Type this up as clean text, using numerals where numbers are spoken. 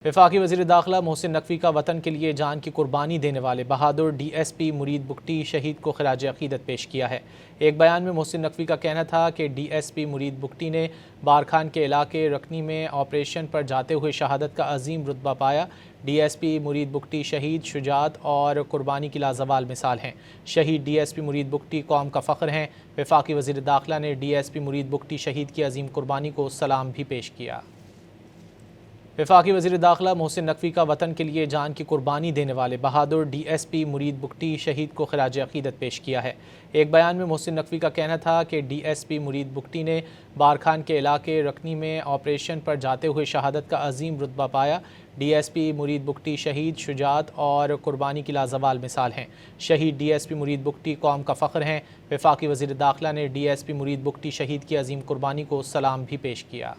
وفاقی وزیر داخلہ محسن نقوی کا وطن کے لیے جان کی قربانی دینے والے بہادر ڈی ایس پی مرید بگٹی شہید کو خراج عقیدت پیش کیا ہے۔ ایک بیان میں محسن نقوی کا کہنا تھا کہ ڈی ایس پی مرید بگٹی نے بارکھان کے علاقے رکنی میں آپریشن پر جاتے ہوئے شہادت کا عظیم رتبہ پایا۔ ڈی ایس پی مرید بگٹی شہید، شجاعت اور قربانی کی لازوال مثال ہیں۔ شہید ڈی ایس پی مرید بگٹی قوم کا فخر ہیں۔ وفاقی وزیر داخلہ نے ڈی ایس پی مرید بگٹی شہید کی عظیم قربانی کو سلام بھی پیش کیا۔ وفاقی وزیر داخلہ محسن نقوی کا وطن کے لیے جان کی قربانی دینے والے بہادر ڈی ایس پی مرید بگٹی شہید کو خراج عقیدت پیش کیا ہے۔ ایک بیان میں محسن نقوی کا کہنا تھا کہ ڈی ایس پی مرید بگٹی نے بارکھان کے علاقے رکنی میں آپریشن پر جاتے ہوئے شہادت کا عظیم رتبہ پایا۔ ڈی ایس پی مرید بگٹی شہید، شجاعت اور قربانی کی لازوال مثال ہیں۔ شہید ڈی ایس پی مرید بگٹی قوم کا فخر ہیں۔ وفاقی وزیر داخلہ نے ڈی ایس پی مرید بگٹی شہید کی عظیم قربانی کو سلام بھی پیش کیا۔